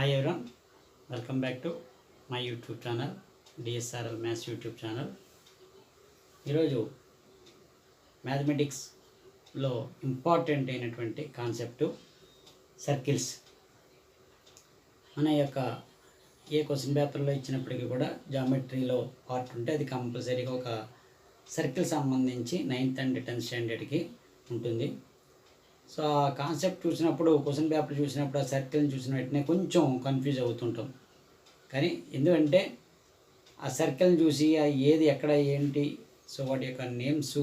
Hi everyone, welcome back to my YouTube channel, DSRL Maths YouTube channel. ఈరోజు మ్యాథమెటిక్స్లో important అయినటువంటి concept circles. మన యొక్క ఏ question పేపర్లో ఇచ్చినప్పటికీ కూడా జామెట్రీలో పార్ట్ ఉంటే అది కంపల్సరీగా ఒక సర్కిల్ సంబంధించి 9th and 10th స్టాండర్డ్కి ఉంటుంది. సో ఆ కాన్సెప్ట్ చూసినప్పుడు, క్వశ్చన్ పేపర్ చూసినప్పుడు, ఆ సర్కిల్ని చూసిన వెంటనే కొంచెం కన్ఫ్యూజ్ అవుతుంటాం. కానీ ఎందుకంటే ఆ సర్కిల్ని చూసి ఏది ఎక్కడ ఏంటి, సో వాటి యొక్క నేమ్స్,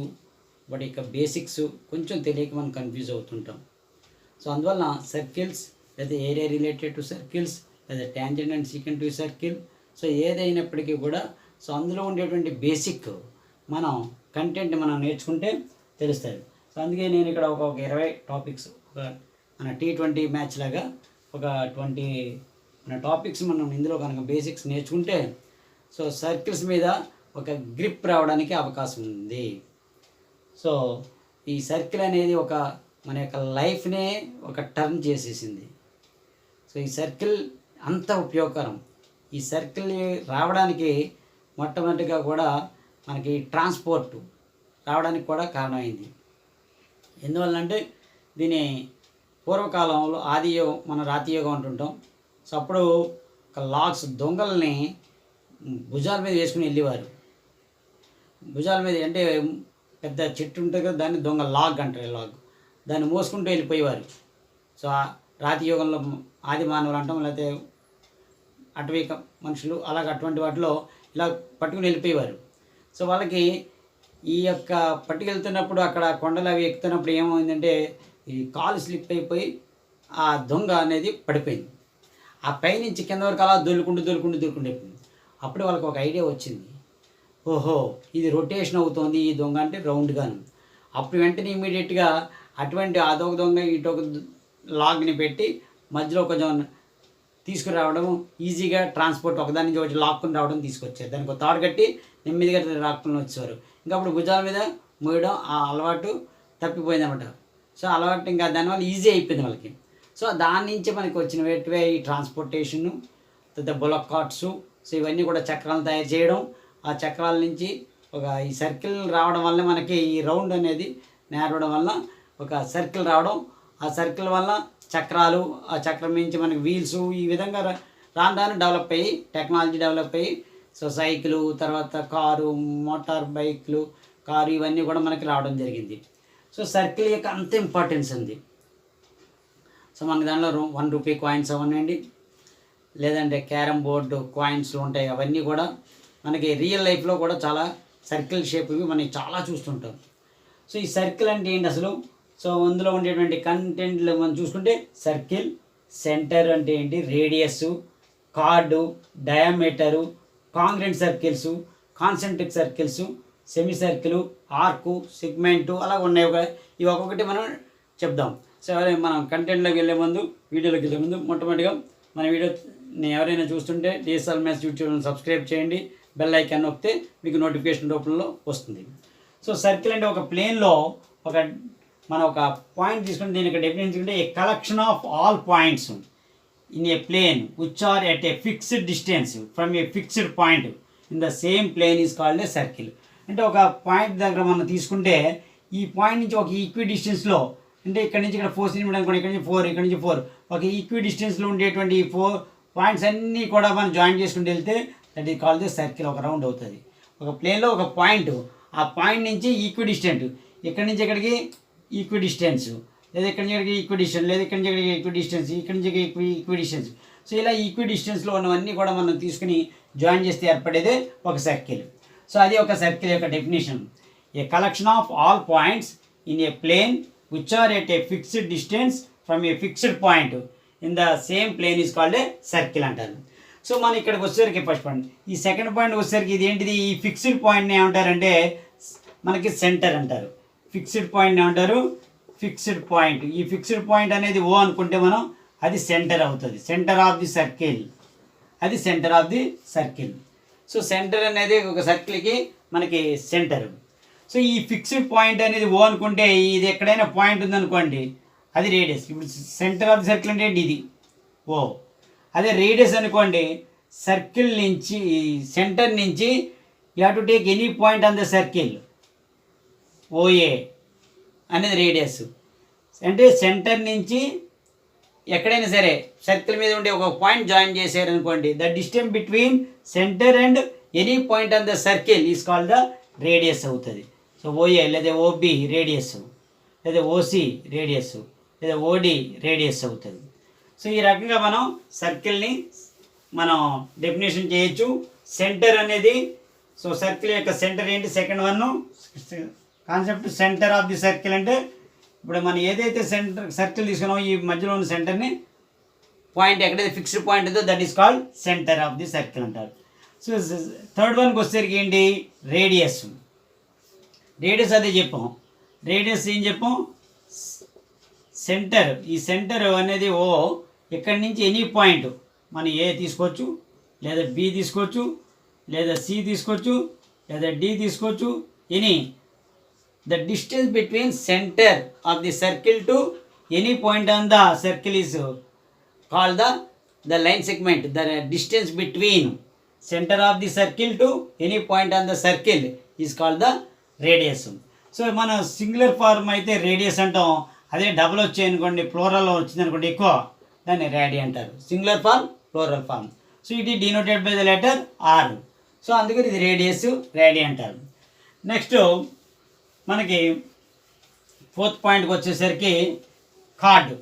వాటి యొక్క బేసిక్స్ కొంచెం తెలియక మనం కన్ఫ్యూజ్ అవుతుంటాం. సో అందువల్ల సర్కిల్స్ లేదా ఏరియా రిలేటెడ్ టు సర్కిల్స్ లేదా tangent and secant to circle, so ఏదైనప్పటికీ కూడా సో అందులో ఉండేటువంటి బేసిక్ మనం కంటెంట్ మనం నేర్చుకుంటే తెలుస్తుంది. సో అందుకే నేను ఇక్కడ ఒక 20 టాపిక్స్, ఒక మన T20 మ్యాచ్ లాగా ఒక 20 మన టాపిక్స్ మనం ఇందులో కనుక బేసిక్స్ నేర్చుకుంటే సో సర్కిల్స్ మీద ఒక గ్రిప్ రావడానికి అవకాశం ఉంది. సో ఈ సర్కిల్ అనేది ఒక మన యొక్క లైఫ్నే ఒక టర్న్ చేసేసింది. సో ఈ సర్కిల్ అంత ఉపయోగకరం. ఈ సర్కిల్ రావడానికి మొట్టమొదటిగా కూడా మనకి ట్రాన్స్పోర్ట్ రావడానికి కూడా కారణమైంది. ఎందువల్లంటే దీని పూర్వకాలంలో ఆదియోగం, మన రాతియోగం అంటుంటాం. సో అప్పుడు ఒక లాగ్స్, దొంగల్ని భుజాల మీద వేసుకుని వెళ్ళేవారు. భుజాల మీద అంటే పెద్ద చెట్టు ఉంటుంది కదా, దాన్ని దొంగ లాగ్ అంటారు. లాగ్ దాన్ని మోసుకుంటూ వెళ్ళిపోయేవారు. సో రాతియోగంలో ఆది మానవులు అంటాం, లేకపోతే అటవీ మనుషులు అలాగ అటువంటి వాటిలో ఇలా పట్టుకుని వెళ్ళిపోయేవారు. సో వాళ్ళకి ఈ యొక్క పట్టుకెళ్తున్నప్పుడు అక్కడ కొండలు అవి ఎక్కుతున్నప్పుడు ఏమైందంటే ఈ కాలు స్లిప్ అయిపోయి ఆ దొంగ అనేది పడిపోయింది. ఆ పైనుంచి కింద వరకు అలా దొల్లుకుంటూ అయిపోయింది. అప్పుడు వాళ్ళకి ఒక ఐడియా వచ్చింది, ఓహో ఇది రొటేషన్ అవుతోంది ఈ దొంగ అంటే రౌండ్గాను. అప్పుడు వెంటనే ఇమీడియట్గా అటువంటి అదొక దొంగ ఇటొక లాగ్ని పెట్టి మధ్యలో కొంచెం తీసుకురావడం, ఈజీగా ట్రాన్స్పోర్ట్ ఒకదాని నుంచి ఒకటి లాక్కుని రావడం తీసుకొచ్చారు. దానికి ఒక తాడు కట్టి నెమ్మదిగా లాక్కుని వచ్చేవారు. ఇంకా అప్పుడు భుజాల మీద మోయడం ఆ అలవాటు తప్పిపోయింది అనమాట. సో అలవాటు ఇంకా దానివల్ల ఈజీ అయిపోయింది వాళ్ళకి. సో దాని నుంచి మనకి వచ్చిన వేటివే ఈ ట్రాన్స్పోర్టేషను, తర్వాత బులక్ కార్ట్స్, సో ఇవన్నీ కూడా చక్రాలను తయారు చేయడం. ఆ చక్రాల నుంచి ఒక ఈ సర్కిల్ రావడం వల్ల మనకి ఈ రౌండ్ అనేది నేర్వడం వల్ల ఒక సర్కిల్ రావడం. ఆ సర్కిల్ వల్ల చక్రాలు, ఆ చక్రం నుంచి మనకి వీల్స్, ఈ విధంగా రాను డెవలప్ అయ్యి, టెక్నాలజీ డెవలప్ అయ్యి సో సైకిలు, తర్వాత కారు, మోటార్ బైక్లు, కారు, ఇవన్నీ కూడా మనకి రావడం జరిగింది. సో సర్కిల్ యొక్క అంత ఇంపార్టెన్స్ ఉంది. సో మనకి దానిలో 1 రూపీ కాయిన్స్ అవనండి, లేదంటే క్యారమ్ బోర్డు కాయిన్స్ ఉంటాయి, అవన్నీ కూడా మనకి రియల్ లైఫ్లో కూడా చాలా సర్కిల్ షేప్ ఇవి మనకి చాలా చూస్తుంటాం. సో ఈ సర్కిల్ అంటే ఏంటి అసలు? సో అందులో ఉండేటువంటి కంటెంట్లు మనం చూసుకుంటే సర్కిల్, సెంటర్ అంటే ఏంటి, radius, card, diameter, congruent circles, concentric circles, semi circle, arc, segment, అలా ఉన్నాయి. ఇవి ఒక్కొక్కటి మనం చెప్దాం. సో మనం కంటెంట్లోకి వెళ్ళే ముందు, వీడియోలోకి వెళ్ళే ముందు మొట్టమొదటిగా మన వీడియోని ఎవరైనా చూస్తుంటే డిఎస్ఆర్ మ్యాథ్స్ యూట్యూబ్ని సబ్స్క్రైబ్ చేయండి, బెల్ ఐకాన్ నొక్కితే మీకు నోటిఫికేషన్ రూపంలో వస్తుంది. సో సర్కిల్ అంటే ఒక ప్లేన్లో మనం ఒక పాయింట్ తీసుకుంటే దీని యొక్క డెఫినేషన్ తీసుకుంటే a collection of all points in a plane which are at a fixed distance from a fixed point in the same plane is called a circle. అంటే ఒక పాయింట్ దగ్గర మనం తీసుకుంటే ఈ పాయింట్ నుంచి ఒక ఈక్వి డిస్టెన్స్లో, అంటే ఇక్కడ నుంచి ఇక్కడ 4 సెంటీమీటర్ అనుకోండి, ఇక్కడ నుంచి 4, ఇక్కడ నుంచి 4, ఒక ఈక్వి డిస్టెన్స్లో ఉండేటువంటి ఈ 4 పాయింట్స్ అన్నీ కూడా మనం జాయిన్ చేసుకుంటూ వెళ్తే that is called a circle. ఒక రౌండ్ అవుతుంది. ఒక ప్లేన్లో ఒక పాయింట్, ఆ పాయింట్ నుంచి ఈక్వి డిస్టెంట్, ఇక్కడ నుంచి ఇక్కడికి ఈక్వి డిస్టెన్స్, లేదా ఇక్కడ నుంచి ఇక్కడికి ఈక్వి డిస్టెన్స్, లేదా ఇక్కడ నుంచి ఇక్కడికి ఈక్వి డిస్టెన్స్, ఇక్కడ నుంచి ఈక్వి డిస్టెన్స్. సో ఇలా ఈక్వి డిస్టెన్స్లో ఉన్నవన్నీ కూడా మనం తీసుకుని జాయిన్ చేస్తే ఏర్పడేదే ఒక సర్కిల్. సో అది ఒక సర్కిల్ యొక్క definition. A collection of all points in a plane which are at a fixed distance from a fixed point in the same plane is called a circle అంటారు. So మనం ఇక్కడికి వచ్చేసరికి first point, ఈ second point వచ్చేసరికి ఇది ఏంటిది, ఈ fixed పాయింట్ని ఏమంటారంటే మనకి సెంటర్ అంటారు. ఫిక్స్డ్ పాయింట్ ఏమంటారు, ఫిక్స్డ్ పాయింట్. ఈ ఫిక్స్డ్ పాయింట్ అనేది ఓ అనుకుంటే మనం అది సెంటర్ అవుతుంది, సెంటర్ ఆఫ్ ది సర్కిల్, అది centre of the circle. So centre అనేది ఒక సర్కిల్కి మనకి సెంటర్. సో ఈ ఫిక్స్డ్ పాయింట్ అనేది ఓ అనుకుంటే ఇది ఎక్కడైనా పాయింట్ ఉందనుకోండి అది రేడియస్. ఇప్పుడు సెంటర్ ఆఫ్ ది సర్కిల్ అంటే ఇది ఓ. అదే రేడియస్ అనుకోండి, సర్కిల్ నుంచి సెంటర్ నుంచి you have to take any point on the circle, O A అనేది రేడియస్. అంటే సెంటర్ నుంచి ఎక్కడైనా సరే సర్కిల్ మీద ఉండే ఒక పాయింట్ జాయిన్ చేశారనుకోండి, the distance between centre and any point on the circle is called the radius అవుతుంది. సో ఓఏ లేదా ఓబి రేడియస్, లేదా ఓసి రేడియస్, లేదా ఓడి రేడియస్ అవుతుంది. సో ఈ రకంగా మనం సర్కిల్ని మనం డెఫినేషన్ చేయొచ్చు. సెంటర్ అనేది, సో సర్కిల్ యొక్క సెంటర్ ఏంటి, second one concept centre of the circle. అంటే ఇప్పుడు మనం ఏదైతే సర్కిల్ తీసుకున్నామో ఈ మధ్యలో ఉన్న సెంటర్ని పాయింట్ ఎక్కడైతే ఫిక్స్డ్ పాయింట్ ఉందో that is called centre of the circle అంటారు. సో థర్డ్ వన్కి వచ్చేసరికి ఏంటి, రేడియస్. రేడియస్ అదే చెప్పాం. రేడియస్ ఏం చెప్పాం, సెంటర్, ఈ సెంటర్ అనేది ఓ, ఇక్కడి నుంచి ఎనీ పాయింట్ మనం ఏ తీసుకోవచ్చు, లేదా బి తీసుకోవచ్చు, లేదా సి తీసుకోవచ్చు, లేదా డి తీసుకోవచ్చు. Any the distance between center of the circle to any point on the circle is called the line segment. The distance between center of the circle to any point on the circle is called the radius. So మన singular form అయితే radius అంటాం, అదే double వచ్చాయి అనుకోండి, plural వచ్చింది అనుకోండి ఎక్కువ, దాన్ని రేడి అంటారు. Singular form, plural form. So it is denoted by the letter R. So అందుకని ఇది రేడియస్, రేడి అంటారు. నెక్స్ట్ మనకి ఫోర్త్ పాయింట్కి వచ్చేసరికి కార్డు.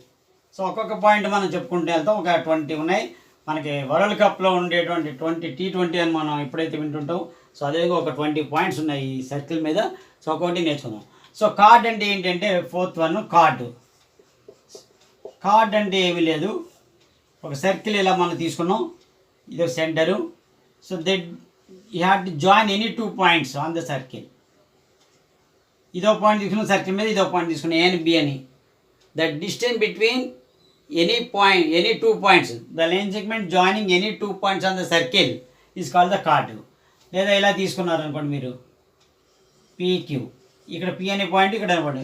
సో ఒక్కొక్క పాయింట్ మనం చెప్పుకుంటూ వెళ్తాం. ఒక 20 ఉన్నాయి మనకి. వరల్డ్ కప్లో ఉండేటువంటి T20 అని మనం ఎప్పుడైతే వింటుంటాం, సో అదేవిధంగా ఒక 20 పాయింట్స్ ఉన్నాయి ఈ సర్కిల్ మీద. సో ఒకటి నేర్చుకుందాం. సో కార్డ్ అంటే ఏంటంటే ఫోర్త్ వన్ కార్డు. కార్డ్ అంటే ఏమీ లేదు, ఒక సర్కిల్ ఇలా మనం తీసుకున్నాం, ఇది ఒక centre. So that you have to join any 2 points on the circle. ఇదో పాయింట్ తీసుకున్న సర్కిల్ మీద ఇదో పాయింట్ తీసుకున్నాం, ఏ అని బి అని. The distance between any point, any 2 points, the line segment joining any 2 points on the circle is called the card. లేదా ఇలా తీసుకున్నారు అనుకోండి మీరు, పీక్యూ, ఇక్కడ పి అనే పాయింట్ ఇక్కడ అనుకోండి,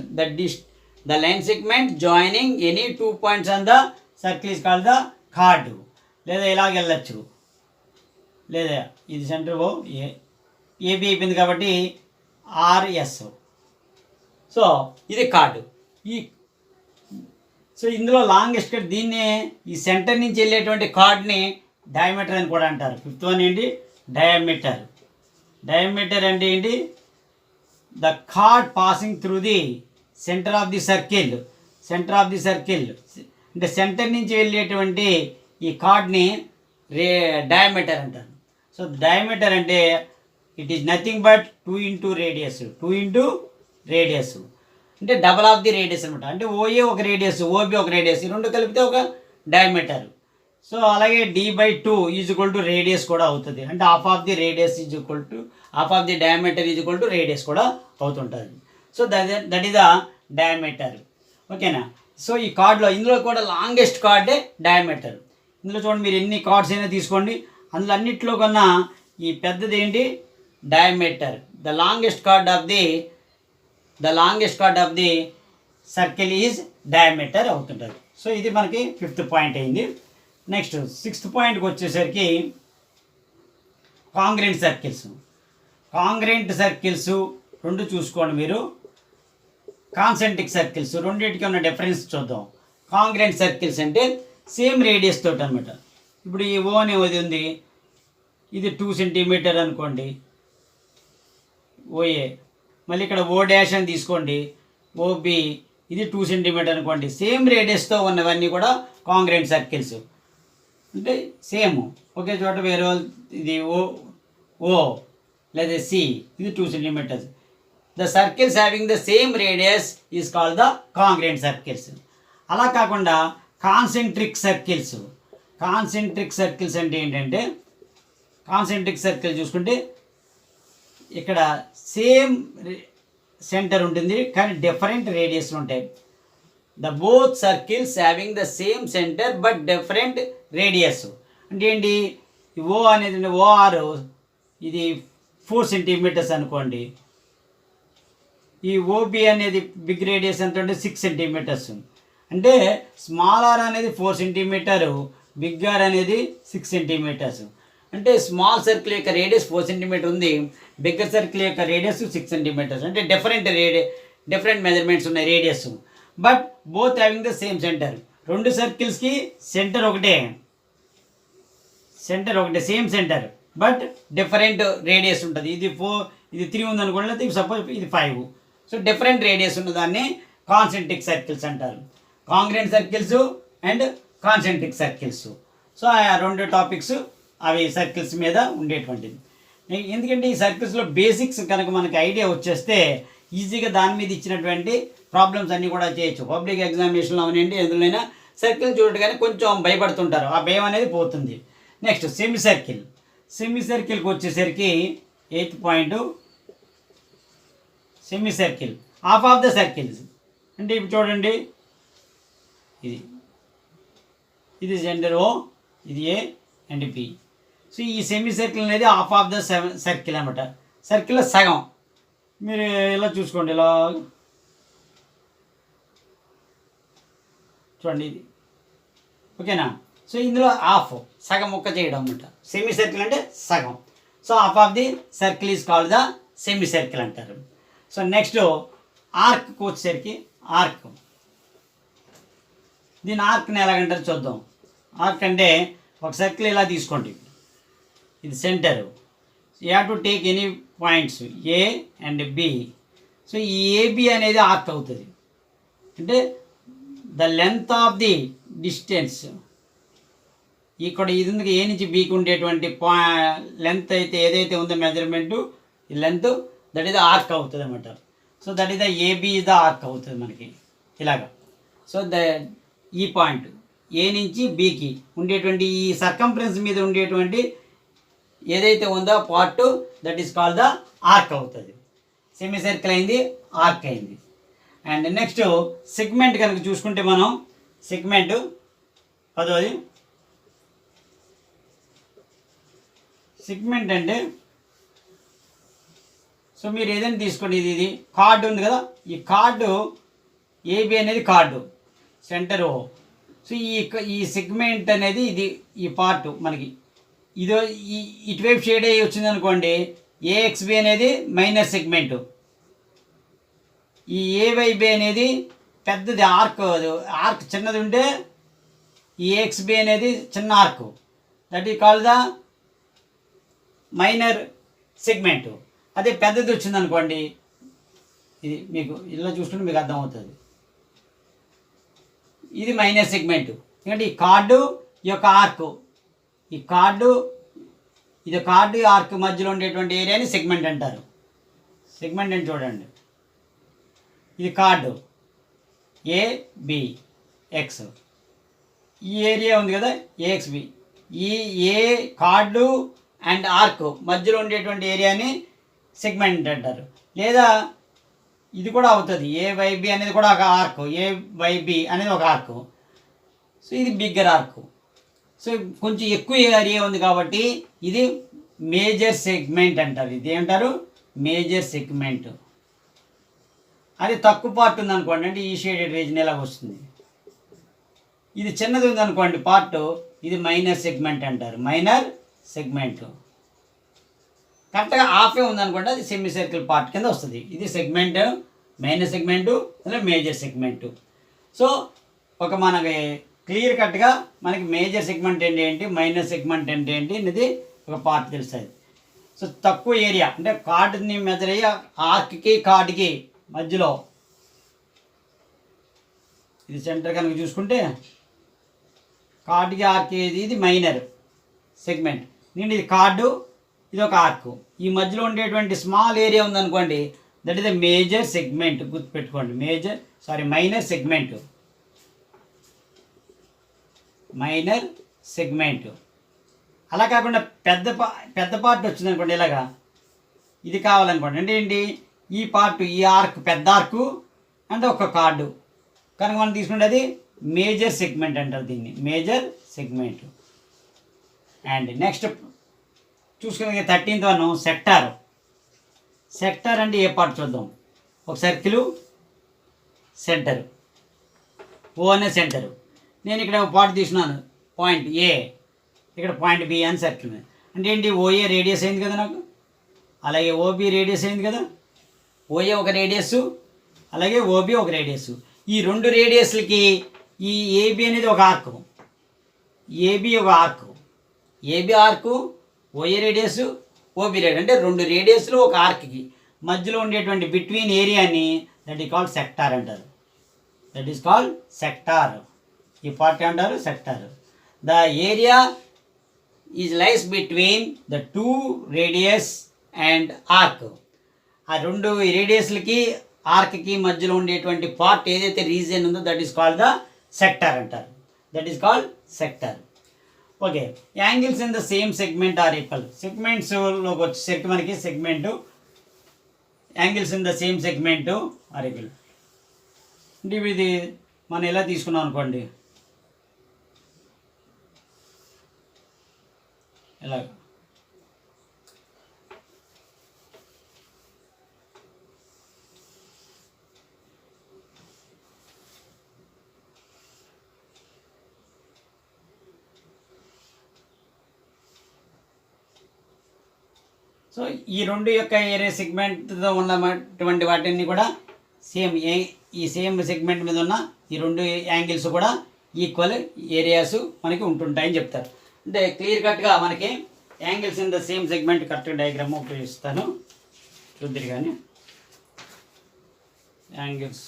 the line segment joining any 2 points on the circle is called the card. లేదా ఇలాగ వెళ్ళచ్చు, లేదా ఇది సెంటర్ ఓ, ఏబి అయిపోయింది కాబట్టి ఆర్ఎస్. సో ఇది కార్డు. సో ఇందులో లాంగెస్ట్ కట్, దీన్నే ఈ సెంటర్ నుంచి వెళ్ళేటువంటి కార్డ్ని డయామీటర్ అని కూడా అంటారు. ఫిఫ్త్ వన్ ఏంటి, డయామీటర్. డయామీటర్ అంటే ఏంటి, the card passing through the centre of the circle. Centre of the circle అంటే సెంటర్ నుంచి వెళ్ళేటువంటి ఈ కార్డ్ని డయామీటర్ అంటారు. సో డయామీటర్ అంటే it is nothing but 2 into radius. 2 into radius అంటే డబల్ ఆఫ్ ది రేడియస్ అనమాట. అంటే ఓఏ ఒక రేడియస్, ఓబి ఒక రేడియస్, ఈ రెండు కలిపితే ఒక డయామీటర్. సో అలాగే d/2 is equal to radius కూడా అవుతుంది. అంటే half of the radius is equal to half of the diameter is equal to radius కూడా అవుతుంటుంది. So that is the diameter. ఓకేనా. సో ఈ కార్డ్లో, ఇందులో కూడా లాంగెస్ట్ కార్డే డయామీటర్. ఇందులో చూడండి, మీరు ఎన్ని కార్డ్స్ అయినా తీసుకోండి, అందులో అన్నింటిలో కన్నా ఈ పెద్దది ఏంటి, diameter. The longest card of the circle is diameter అవుతుంటుంది. సో ఇది మనకి 5th పాయింట్ అయింది. నెక్స్ట్ 6th పాయింట్కి వచ్చేసరికి కాంగ్రెంట్ సర్కిల్స్. కాంగ్రెంట్ సర్కిల్స్ రెండు చూసుకోండి మీరు. కాన్సెంట్రిక్ సర్కిల్స్ రెండింటికి ఉన్న డిఫరెన్స్ చూద్దాం. కాంగ్రెంట్ సర్కిల్స్ అంటే సేమ్ రేడియస్ తోటి అనమాట. ఇప్పుడు ఈ ఓ అనేది ఉంది, ఇది 2 సెంటీమీటర్ అనుకోండి ఓఏ. మళ్ళీ ఇక్కడ ఓ డాష్ అని తీసుకోండి, ఓబి, ఇది 2 సెంటీమీటర్ అనుకోండి. సేమ్ రేడియస్తో ఉన్నవన్నీ కూడా కాంగ్రెంట్ సర్కిల్స్. అంటే సేమ్ ఒకే చోట వేరే, ఇది ఓ లేదా సి, ఇది 2 centimetres. The circles having the same radius is called the congruent circles. అలా కాకుండా కాన్సెంట్రిక్ సర్కిల్స్. కాన్సెంట్రిక్ సర్కిల్స్ అంటే ఏంటంటే, కాన్సెంట్రిక్ సర్కిల్ చూసుకుంటే ఇక్కడ సేమ్ సెంటర్ ఉంటుంది కానీ డిఫరెంట్ రేడియస్ ఉంటాయి. The both circles having the same centre but different radius. అంటే ఏంటి, ఓ అనేది ఓఆర్ ఇది 4 సెంటీమీటర్స్ అనుకోండి. ఈ ఓబి అనేది బిగ్ రేడియస్ ఎంత అంటే 6 సెంటీమీటర్స్. అంటే స్మాల్ ఆర్ అనేది 4 సెంటీమీటరు, బిగ్ ఆర్ అనేది 6 సెంటీమీటర్స్. అంటే స్మాల్ సర్కిల్ యొక్క రేడియస్ 4 సెంటీమీటర్ ఉంది, బిగ్గర్ సర్కిల్ యొక్క రేడియస్ 6 సెంటీమీటర్స్. అంటే డిఫరెంట్ మెజర్మెంట్స్ ఉన్నాయి radius, but both having the same centre. రెండు సర్కిల్స్కి సెంటర్ ఒకటే, same centre, but different radius ఉంటుంది. ఇది 4, ఇది 3 ఉందనుకోండి, లేకపోతే సపోజ్ ఇది 5. సో డిఫరెంట్ రేడియస్ ఉన్న దాన్ని కాన్సెంట్రిక్ సర్కిల్స్ అంటారు. Congruent circles and concentric circles. So ఆ రెండు టాపిక్స్ అవి సర్కిల్స్ మీద ఉండేటువంటిది. ఎందుకంటే ఈ సర్కిల్స్లో బేసిక్స్ కనుక మనకి ఐడియా వచ్చేస్తే ఈజీగా దాని మీద ఇచ్చినటువంటి ప్రాబ్లమ్స్ అన్నీ కూడా చేయొచ్చు. పబ్లిక్ ఎగ్జామినేషన్లో అవనండి ఎందులోనైనా సర్కిల్ చూడగానే కొంచెం భయపడుతుంటారు, ఆ భయం అనేది పోతుంది. నెక్స్ట్ సెమీ సర్కిల్కి వచ్చేసరికి 8th point, semi circle half of the circles. అంటే ఇప్పుడు చూడండి, ఇది సెంటర్ ఓ, ఇది ఏ అండ్ పి. సో ఈ సెమీ సర్కిల్ అనేది హాఫ్ ఆఫ్ ద సర్కిల్ అనమాట. సర్కిల్లో సగం. మీరు ఇలా చూసుకోండి, ఇలా చూడండి, ఇది ఓకేనా. సో ఇందులో హాఫ్, సగం ముక్క చేయడం అనమాట. సెమీ సర్కిల్ అంటే సగం. So half of the circle is called the semi circle అంటారు. సో నెక్స్ట్ ఆర్క్కి వచ్చేసరికి, ఆర్క్, దీని ఆర్క్ని ఎలాగంటారు చూద్దాం. ఆర్క్ అంటే ఒక సర్కిల్ ఇలా తీసుకోండి, ఇది centre. You have to take any points A and B. So ఈ ఏబి అనేది ఆర్క్ అవుతుంది. అంటే the length of the distance, ఇక్కడ ఇది ఉంది ఏ నుంచి బీకి ఉండేటువంటి లెంత్ అయితే ఏదైతే ఉందో మెజర్మెంటు, ఈ length that is the arc అవుతుంది అనమాట. So that is the A B is the arc అవుతుంది మనకి ఇలాగా. సో ఈ పాయింట్ ఏ నుంచి బీకి ఉండేటువంటి ఈ సర్కంఫరెన్స్ మీద ఉండేటువంటి ఏదైతే ఉందో part that is called the arc అవుతుంది. సెమీ సర్కిల్ అయింది, ఆర్క్ అయింది. అండ్ నెక్స్ట్ సెగ్మెంట్ కనుక చూసుకుంటే మనం, సెగ్మెంట్ 10ది. సెగ్మెంట్ అంటే, సో మీరు ఏదైనా తీసుకోండి, ఇది కార్డు ఉంది కదా, ఈ కార్డు ఏబి అనేది కార్డు సెంటర్ ఓ. సో ఈ సెగ్మెంట్ అనేది ఇది, ఈ పార్ట్ మనకి ఇదో ఇటువైపు షేడ్ అయ్యి వచ్చింది అనుకోండి, ఏఎక్స్బి అనేది మైనర్ సెగ్మెంటు, ఈ ఏవైబి అనేది పెద్దది ఆర్క్ చిన్నది ఉంటే ఈ ఏఎక్స్బి అనేది చిన్న ఆర్క్, దట్ ఈ కాల్ ద మైనర్ సెగ్మెంటు. అదే పెద్దది వచ్చింది అనుకోండి, ఇది మీకు ఇలా చూసుకుంటే మీకు అర్థమవుతుంది, ఇది మైనర్ సెగ్మెంటు. ఎందుకంటే ఈ కార్డు యొక్క ఆర్క్, ఈ కార్డు, ఇది కార్డు ఆర్క్ మధ్యలో ఉండేటువంటి ఏరియాని సెగ్మెంట్ అంటారు. సెగ్మెంట్ అని చూడండి, ఇది కార్డు ఏబిఎక్స్, ఈ ఏరియా ఉంది కదా ఏఎక్స్బి, ఈ ఏ కార్డు అండ్ ఆర్క్ మధ్యలో ఉండేటువంటి ఏరియాని సెగ్మెంట్ అంటారు. లేదా ఇది కూడా అవుతుంది, ఏవైబి అనేది కూడా ఒక ఆర్క్, ఏవైబి అనేది ఒక ఆర్క్. సో ఇది బిగ్గర్ ఆర్క్. సో కొంచెం ఎక్కువ ఏరియా ఉంది కాబట్టి ఇది మేజర్ సెగ్మెంట్ అంటారు. ఇది ఏమంటారు, మేజర్ సెగ్మెంట్. అది తక్కువ పార్ట్ ఉందనుకోండి, అంటే ఈ షేడెడ్ రీజన్ ఎలా వస్తుంది. ఇది చిన్నది ఉందనుకోండి పార్ట్, ఇది మైనర్ సెగ్మెంట్ అంటారు, మైనర్ సెగ్మెంట్. కరెక్ట్గా హాఫే ఉందనుకోండి, అది సెమీ సర్కిల్ పార్ట్ కింద వస్తుంది. ఇది సెగ్మెంట్, మైనర్ సెగ్మెంటు, అలా మేజర్ సెగ్మెంటు. సో ఒక మనకి క్లియర్ కట్గా మనకి మేజర్ సెగ్మెంట్ అంటే ఏంటి, మైనర్ సెగ్మెంట్ అంటే ఏంటి అనేది ఒక పార్ట్ తెలుస్తుంది. సో తక్కువ ఏరియా అంటే కార్డుని మెజర్ అయ్యి ఆర్క్కి కార్డుకి మధ్యలో, ఇది సెంటర్ కనుక చూసుకుంటే కార్డుకి ఆర్క్ ఇది మైనర్ సెగ్మెంట్. దీంట్లో ఇది కార్డు, ఇది ఒక ఆర్క్, ఈ మధ్యలో ఉండేటువంటి స్మాల్ ఏరియా ఉందనుకోండి, that is the major segment. గుర్తుపెట్టుకోండి, మైనర్ సెగ్మెంట్, మైనర్ సెగ్మెంట్. అలా కాకుండా పెద్ద పార్ట్ వచ్చిందనుకోండి, ఇలాగా ఇది కావాలనుకోండి, అంటే ఏంటి, ఈ పార్ట్, ఈ ఆర్క్ పెద్ద ఆర్కు అంటే ఒక కార్డు కనుక మనం తీసుకుంటే అది మేజర్ సెగ్మెంట్ అంటారు, దీన్ని మేజర్ సెగ్మెంట్. అండ్ నెక్స్ట్ చూసుకునే 13th వన్ సెక్టార్. సెక్టార్ అంటే ఏ పార్ట్ చూద్దాం. ఒక సర్కిల్ సెంటర్, ఓ అనే సెంటరు. నేను ఇక్కడ ఒక పార్ట్ తీసుకున్నాను, పాయింట్ ఏ, ఇక్కడ పాయింట్ బి అని సర్కిల్ మీద. అంటే ఏంటి, ఓఏ రేడియస్ అయింది కదా నాకు, అలాగే ఓబి రేడియస్ అయింది కదా. ఓఏ ఒక రేడియస్, అలాగే ఓబి ఒక రేడియస్. ఈ రెండు రేడియస్లకి ఈ ఏబి అనేది ఒక ఆర్క్, ఏబి ఒక arc, A B arc, O A radius, O B radius, అంటే రెండు రేడియస్లు ఒక ఆర్క్కి మధ్యలో ఉండేటువంటి బిట్వీన్ ఏరియాని దట్ ఈస్ కాల్డ్ సెక్టార్ అంటారు. That is called sector. ఈ పార్ట్ అంటారు sector. The area is lies between the two radius and arc. ఆ రెండు రేడియస్లకి ఆర్క్కి మధ్యలో ఉండేటువంటి పార్ట్ ఏదైతే రీజియన్ ఉందో that is called the sector అంటారు. That is called sector. Okay, angles in the same segment are equal. సెగ్మెంట్స్లోకి వచ్చేసరికి మనకి segment angles in the same segment are equal. అంటే ఇది మనం ఎలా తీసుకున్నాం అనుకోండి, ఎలా సో ఈ రెండు యొక్క ఏరియా సెగ్మెంట్తో ఉన్నటువంటి వాటిని కూడా సేమ్ ఈ సేమ్ సెగ్మెంట్ మీద ఉన్న ఈ రెండు యాంగిల్స్ కూడా ఈక్వల్ ఏరియాస్ మనకి ఉంటుంటాయని చెప్తారు. అంటే క్లియర్ కట్గా మనకి angles in the same segment correct diagram ఉపయోగిస్తాను, చూద్దరు కానీ. Angles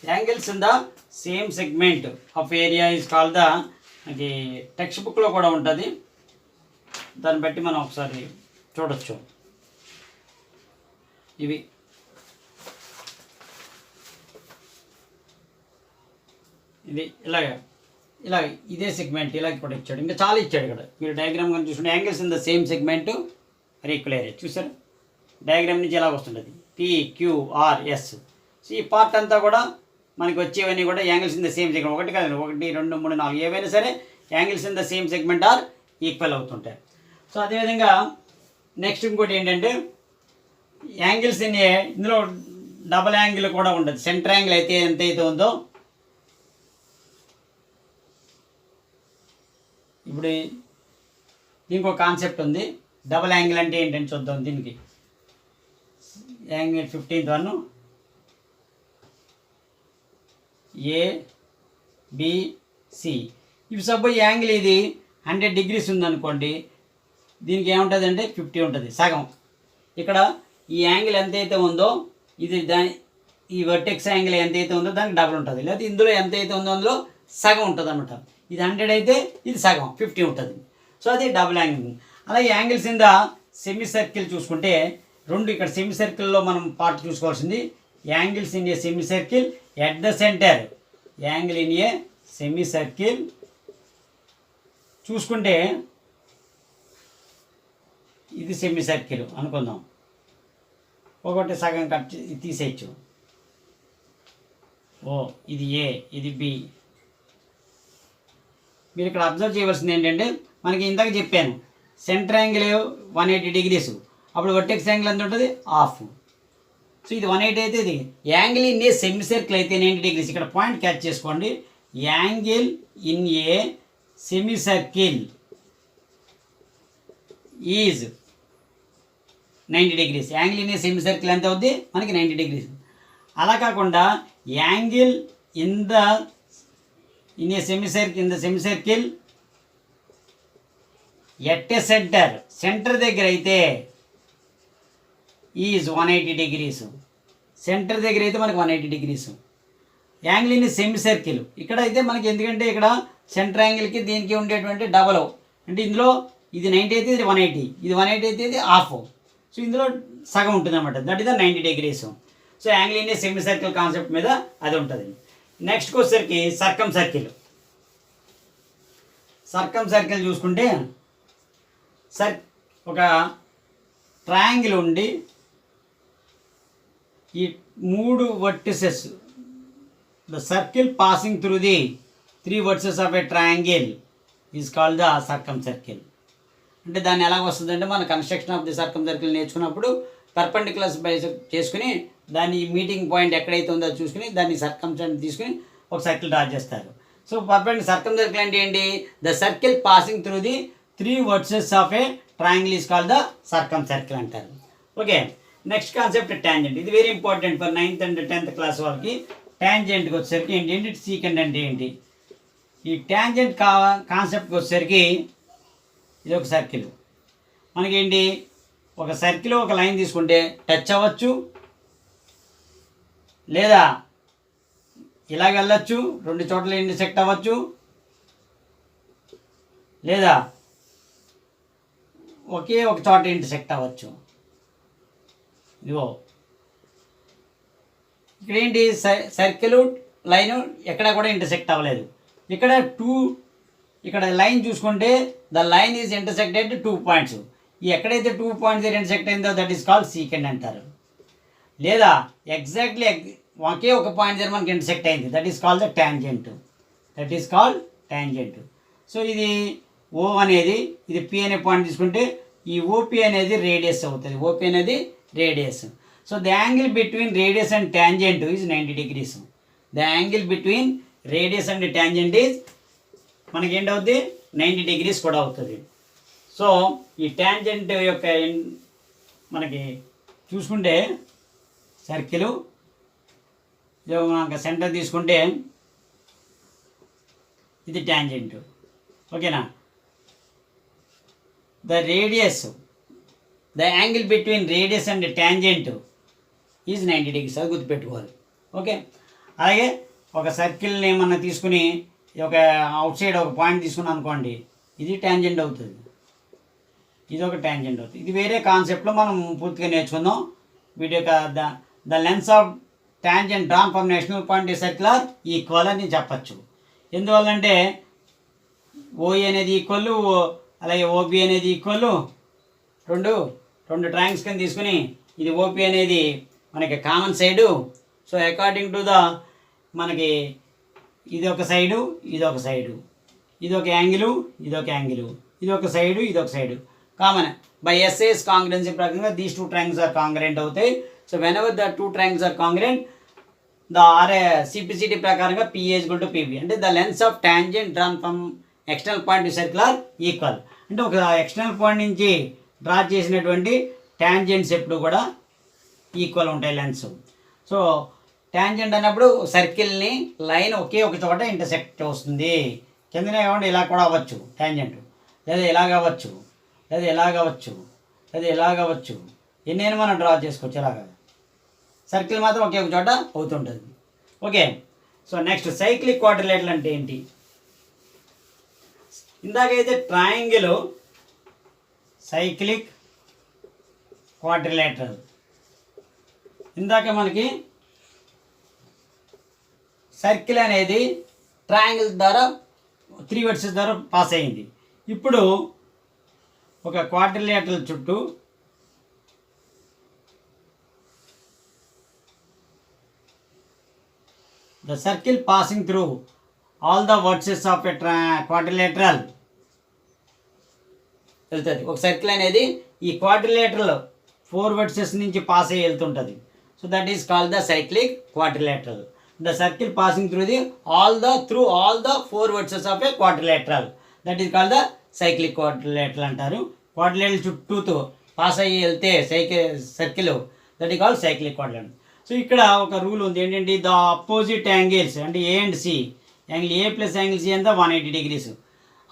angles in the same segment of area is called the, మనకి టెక్స్ట్ బుక్లో కూడా ఉంటుంది, దాన్ని బట్టి మనం ఒకసారి చూడొచ్చు. ఇవి ఇది ఇలా ఇదే సెగ్మెంట్ ఇలా కూడా ఇచ్చాడు, ఇంకా చాలా ఇచ్చాడు ఇక్కడ. మీరు డయాగ్రామ్ కానీ చూసుకుంటే angles in the same segment are equal area చూసారు. డయాగ్రామ్ నుంచి ఎలా వస్తుంటుంది, PQRS. సో ఈ పార్ట్ అంతా కూడా మనకి వచ్చేవన్నీ కూడా angles in the same segment. ఒకటి కాదు, 1 2 3 4 ఏవైనా సరే angles in the same segment are equal అవుతుంటాయి. సో అదేవిధంగా నెక్స్ట్ ఇంకోటి ఏంటంటే యాంగిల్స్ ఇన్ ఇందులో డబల్ యాంగిల్ కూడా ఉంటుంది. సెంటర్ యాంగిల్ అయితే ఎంతైతే ఉందో, ఇప్పుడు దీనికి ఒక కాన్సెప్ట్ ఉంది. డబల్ యాంగిల్ అంటే ఏంటని చూద్దాం. దీనికి యాంగిల్ 15th 1 ABC. ఇవి సపోజ్ యాంగిల్ ఇది 100 degrees ఉందనుకోండి, దీనికి ఏముంటుంది అంటే 50 ఉంటుంది, సగం. ఇక్కడ ఈ యాంగిల్ ఎంతైతే ఉందో ఇది ఈ వర్టెక్స్ యాంగిల్ ఎంతైతే ఉందో దానికి డబుల్ ఉంటుంది, లేకపోతే ఇందులో ఎంతైతే ఉందో అందులో సగం ఉంటుంది అనమాట. ఇది 100 అయితే ఇది సగం 50 ఉంటుంది. సో అది డబుల్ యాంగిల్. అలాగే angles in the semi circle చూసుకుంటే రెండు, ఇక్కడ సెమీ సర్కిల్లో మనం పార్ట్ చూసుకోవాల్సింది angles in a semi circle at the centre. Angle in a semi circle చూసుకుంటే ఇది సెమీ సర్కిల్ అనుకుందాం, ఒకటి సగం కట్ తీసేయచ్చు. ఇది ఏ, ఇది బి. మీరు ఇక్కడ అబ్జర్వ్ చేయవలసింది ఏంటంటే మనకి ఇందాక చెప్పాను సెంటర్ యాంగిల్ 180 degrees, అప్పుడు వర్టెక్స్ యాంగిల్ ఎంత ఉంటుంది, హాఫ్. సో ఇది 180 అయితే ఇది angle in a semi circle అయితే 90 degrees. ఇక్కడ పాయింట్ క్యాచ్ చేసుకోండి, angle in a semi circle is 90 degrees. Angle in a semi circle ఎంత అవుద్ది మనకి 90 degrees. అలా కాకుండా angle in a semi circle at a centre దగ్గర అయితే ఈజ్ 180 degrees. సెంటర్ దగ్గర అయితే మనకి 180 degrees. Angle in semi circle ఇక్కడ అయితే మనకి, ఎందుకంటే ఇక్కడ సెంటర్ యాంగిల్కి దీనికి ఉండేటువంటి డబల్, అంటే ఇందులో ఇది 90 అయితే ఇది 180, ఇది 180 అయితే ఇది హాఫ్. సో ఇందులో సగం ఉంటుంది అనమాట, that is the 90 degrees. So angle in semi circle concept మీద అది ఉంటుంది. నెక్స్ట్కి వచ్చేసరికి సర్కమ్ సర్కిల్ చూసుకుంటే ఒక ట్రయాంగిల్ ఉండి ఈ 3 vertices, the circle passing through the 3 vertices of a triangle is called the circumcircle. అంటే దాన్ని ఎలాగ వస్తుందంటే మన construction of the circumcircle నేర్చుకున్నప్పుడు పర్పెండిక్యులర్స్ బై చేసుకుని దాని మీటింగ్ పాయింట్ ఎక్కడైతే ఉందో చూసుకుని దాన్ని సర్కమ్స్టెన్స్ తీసుకుని ఒక సర్కిల్ డ్రా చేస్తారు. సో సర్కమ్ సర్కిల్ అంటే ఏంటి? The circle passing through the 3 vertices of a triangle is called the circumcircle అంటారు. Okay, next concept tangent. ఇది very important for 9th and 10th class వాళ్ళకి. ట్యాంజెంట్కి వచ్చేసరికి ఏంటి? సీకెండ్ అంటే ఏంటి? ఈ ట్యాంజెంట్ కాన్సెప్ట్కి వచ్చేసరికి ఇది ఒక సర్కిల్. మనకేంటి, ఒక సర్కిల్ ఒక లైన్ తీసుకుంటే టచ్ అవ్వచ్చు, లేదా ఇలాగ వెళ్ళచ్చు, 2 చోట్ల ఇంటర్సెక్ట్ అవ్వచ్చు, లేదా ఒకే ఒక చోట ఇంటర్సెక్ట్ అవ్వచ్చు. ఇదిగో ఇక్కడ ఏంటి, సర్కిల్ లైన్ ఎక్కడ కూడా ఇంటర్సెక్ట్ అవ్వలేదు. ఇక్కడ లైన్ చూసుకుంటే the line is intersected 2 points. ఎక్కడైతే 2 పాయింట్స్ ఇంటర్సెక్ట్ అయిందో దట్ ఈస్ కాల్డ్ సీకెండ్ అంటారు. లేదా ఎగ్జాక్ట్లీ ఒకే ఒక పాయింట్ దగ్గర మనకి ఇంటర్సెక్ట్ అయింది, that is called the tangent. So ఇది ఓ అనేది, ఇది పి అనే పాయింట్ తీసుకుంటే ఈ ఓపి అనేది రేడియస్ అవుతుంది. So the angle between radius and tangent is 90 degrees. The angle between radius and tangent is మనకి ఏంటవుతుంది, 90 degrees కూడా అవుతుంది. సో ఈ ట్యాంజెంట్ యొక్క మనకి చూసుకుంటే సర్కిల్ మనకు సెంటర్ తీసుకుంటే ఇది ట్యాంజెంట్. ఓకేనా? The angle between radius and tangent is 90 degrees. అది గుర్తుపెట్టుకోవాలి. ఓకే, అలాగే ఒక సర్కిల్ని ఏమన్నా తీసుకుని ఒక అవుట్ సైడ్ ఒక పాయింట్ తీసుకున్నాం అనుకోండి, ఇది ట్యాంజెంట్ అవుతుంది, ఇది ఒక ట్యాంజెంట్ అవుతుంది. ఇది వేరే కాన్సెప్ట్లో మనం పూర్తిగా నేర్చుకుందాం. వీటి యొక్క the lengths of tangent drawn from national point circular equal అని చెప్పచ్చు. ఎందువల్లంటే ఓఈ అనేది ఈక్వల్, అలాగే ఓబి అనేది ఈక్వల్, రెండు ట్రయాంగిల్స్ కింద తీసుకుని ఇది ఓపి అనేది మనకి common side. So according to the మనకి ఇది ఒక సైడు, ఇది ఒక సైడు, ఇది ఒక యాంగిల్, ఇది ఒక యాంగిల్, ఇది ఒక సైడు, ఇది ఒక side common. By SIS congruency ప్రకారంగా దీస్ 2 triangles ఆర్ కాంగ్రెంట్ అవుతాయి. So whenever the 2 triangles are congruent, the CPCT ప్రకారంగా PA is equal to PB. అంటే the lengths of tangent drawn from external point to circular equal. అంటే ఒక external point నుంచి draw చేసినటువంటి tangents ఎప్పుడు కూడా equal ఉంటాయి లెన్స్. సో ట్యాంజెంట్ అన్నప్పుడు సర్కిల్ని లైన్ ఒకే ఒక చోట ఇంటర్సెక్ట్ వస్తుంది. కిందనే ఏమంటే ఇలా కూడా అవ్వచ్చు ట్యాంజెంట్, లేదా ఇలాగవచ్చు, లేదా ఇలాగవచ్చు, లేదా ఇలాగవచ్చు, ఎన్నైనా మనం డ్రా చేసుకోవచ్చు. ఇలాగా సర్కిల్ మాత్రం ఒకే ఒక చోట అవుతుంటుంది. Okay, so next cyclic quadrilateral అంటే ఏంటి? ఇందాకైతే ట్రయాంగిల్ సైక్లిక్ క్వాడ్రిలేటరల్, ఇందాక మనకి సర్కిల్ అనేది ట్రయాంగిల్ ద్వారా 3 vertices ద్వారా పాస్ అయింది. ఇప్పుడు ఒక క్వాడ్రిలేటరల్ చుట్టూ the circle passing through all the vertices of a quadrilateral వెళ్తుంది. ఒక సర్కిల్ అనేది ఈ క్వాడ్రిలేటరల్ 4 vertices నుంచి పాస్ అయ్యి వెళ్తుంటుంది. So that is called the cyclic quadrilateral. The circle passing through all the 4 vertices of a quadrilateral, that is called the cyclic quadrilateral అంటారు. Quadrilateral చుట్టూతో pass అయ్యి వెళ్తే circle, that is called cyclic quadrilateral. So ఇక్కడ ఒక rule ఉంది ఏంటంటే, the opposite angles అంటే A and C, angle A plus angle C అంతా 180 degrees.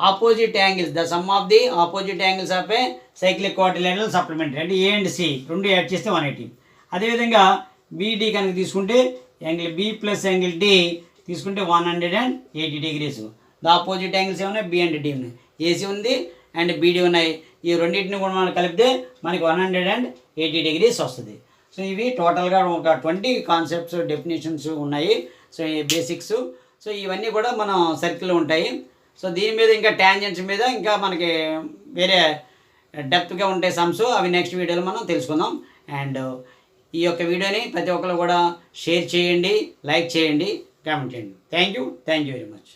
Opposite angles, the sum of the opposite angles of a cyclic quadrilateral supplementary, అంటే A and C రెండు add చేస్తే 180. అదేవిధంగా బీడి కనుక తీసుకుంటే angle B plus angle D తీసుకుంటే 180 degrees. The opposite angles ఏమన్నాయి, B and D ఉన్నాయి, AC ఉంది అండ్ బీడీ ఉన్నాయి. ఈ రెండింటిని కూడా మనం కలిపితే మనకి 180 degrees వస్తుంది. సో ఇవి టోటల్గా ఒక 20 కాన్సెప్ట్స్ డెఫినేషన్స్ ఉన్నాయి. సో ఈ బేసిక్స్, సో ఇవన్నీ కూడా మనం సర్కిల్లో ఉంటాయి. సో దీని మీద ఇంకా ట్యాంజెంట్స్ మీద ఇంకా మనకి వేరే డెప్త్గా ఉండే సమ్స్, అవి నెక్స్ట్ వీడియోలో మనం తెలుసుకుందాం. అండ్ ఈ యొక్క వీడియోని ప్రతి ఒక్కరు కూడా షేర్ చేయండి, లైక్ చేయండి, కామెంట్ చేయండి. Thank you very much.